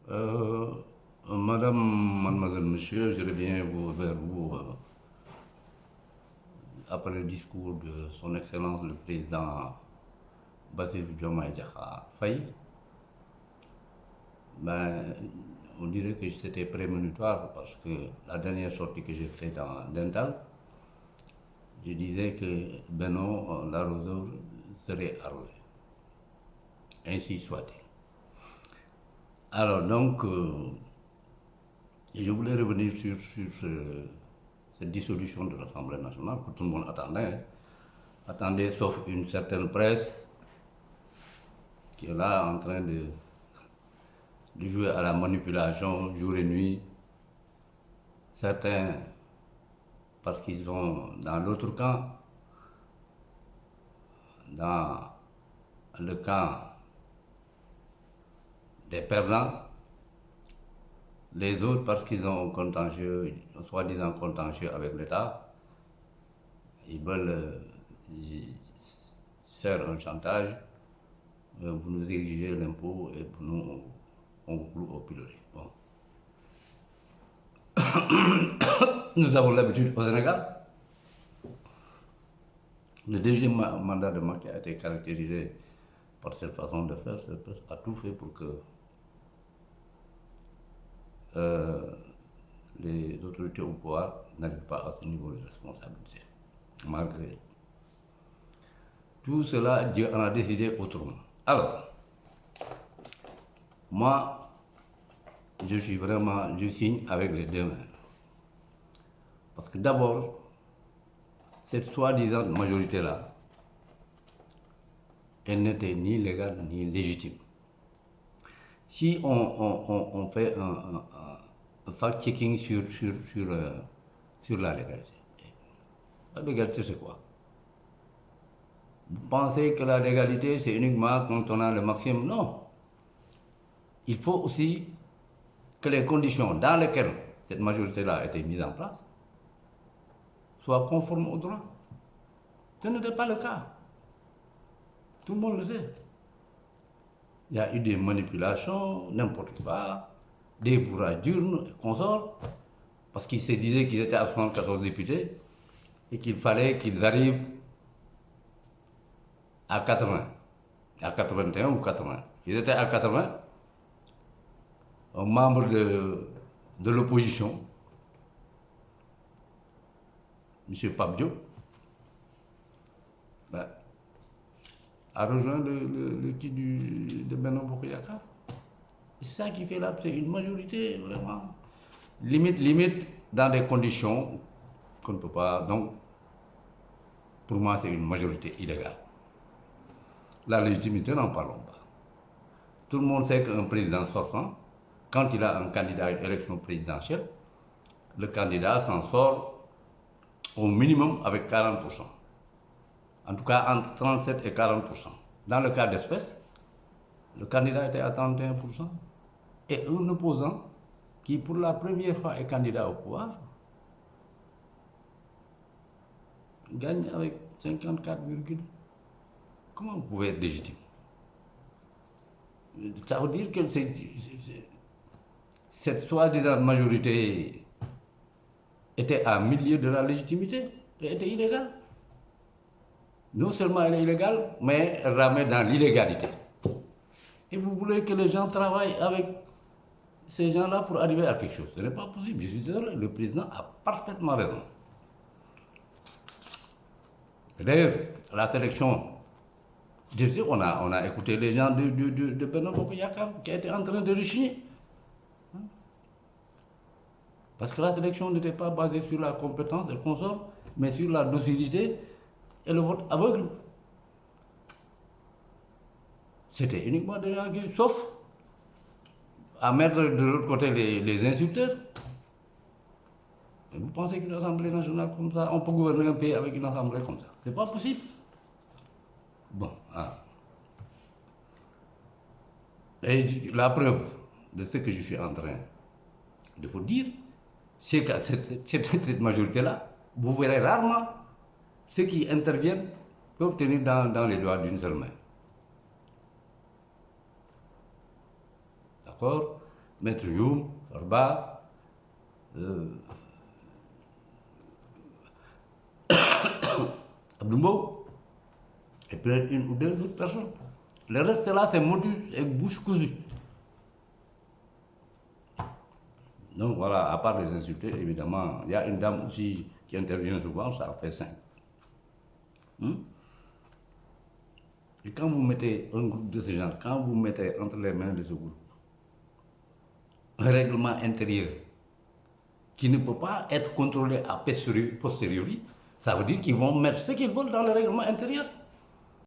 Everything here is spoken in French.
Euh, Madame, mademoiselle, monsieur, je reviens vers vous après le discours de son Excellence le Président Bassirou Diomaye Diakhar Faye. Ben, on dirait que c'était prémonitoire parce que la dernière sortie que j'ai faite dans Dental, je disais que Benoît, l'arroseur, serait arrosé. Ainsi soit-il. Alors donc, je voulais revenir cette dissolution de l'Assemblée nationale que tout le monde attendait. Attendait sauf une certaine presse qui est là en train de jouer à la manipulation jour et nuit. Certains, parce qu'ils sont dans l'autre camp, dans le camp des perdants, les autres parce qu'ils ont un contentieux, soi-disant contentieux avec l'État, ils veulent faire un chantage, vous nous exigez l'impôt et nous, on vous cloue au pilori. Bon. Nous avons l'habitude au Sénégal. Le deuxième mandat de Macky a été caractérisé par cette façon de faire. Cette personne a tout fait pour que les autorités au pouvoir n'arrivent pas à ce niveau de responsabilité. Malgré tout cela, Dieu en a décidé autrement. Alors, moi, je signe avec les deux mains. Parce que d'abord, cette soi-disant majorité-là, elle n'était ni légale ni légitime. Si on fait un fact-checking sur la légalité c'est quoi? Vous pensez que la légalité c'est uniquement quand on a le maximum? Non. Il faut aussi que les conditions dans lesquelles cette majorité-là a été mise en place soient conformes au droit. Ce n'était pas le cas. Tout le monde le sait. Il y a eu des manipulations, n'importe quoi, des bourrages d'urnes, consorts, parce qu'ils se disaient qu'ils étaient à 74 députés et qu'il fallait qu'ils arrivent à 80, à 81 ou 80. Ils étaient à 80, un membre de l'opposition, M. Pape Diop, a rejoint le qui de Benoît Bokoyaka. C'est ça qui fait là, c'est une majorité vraiment limite dans des conditions qu'on ne peut pas. Donc, pour moi, c'est une majorité illégale. La légitimité, n'en parlons pas. Tout le monde sait qu'un président sortant, quand il a un candidat à une élection présidentielle, le candidat s'en sort au minimum avec 40%. En tout cas, entre 37 et 40%. Dans le cas d'espèce, le candidat était à 31%. Et un opposant qui, pour la première fois, est candidat au pouvoir, gagne avec 54, comment vous pouvez être légitime? Ça veut dire que cette soi-disant majorité était à milieu de la légitimité, elle était illégale. Non seulement elle est illégale, mais elle ramène dans l'illégalité. Et vous voulez que les gens travaillent avec ces gens-là pour arriver à quelque chose. Ce n'est pas possible. Je suis désolé, le président a parfaitement raison. D'ailleurs, la sélection, je sais, on a écouté les gens de Benoît Bokoyaka qui étaient en train de rechigner. Parce que la sélection n'était pas basée sur la compétence des consorts, mais sur la docilité et le vote aveugle. C'était uniquement des gens qui, sauf à mettre de l'autre côté les insulteurs. Et vous pensez qu'une assemblée nationale comme ça, on peut gouverner un pays avec une assemblée comme ça? C'est pas possible. Bon, ah. Et la preuve de ce que je suis en train de vous dire, c'est que cette majorité-là, vous verrez rarement ceux qui interviennent peuvent tenir dans les doigts d'une seule main. D'accord? Maître Youm, Farba, Abdoumbo, et peut-être une ou deux autres personnes. Le reste là, c'est motus et bouche cousue. Donc voilà, à part les insulter, évidemment, il y a une dame aussi qui intervient souvent, ça fait 5. Et quand vous mettez un groupe de ce genre, quand vous mettez entre les mains de ce groupe un règlement intérieur qui ne peut pas être contrôlé a posteriori, ça veut dire qu'ils vont mettre ce qu'ils veulent dans le règlement intérieur.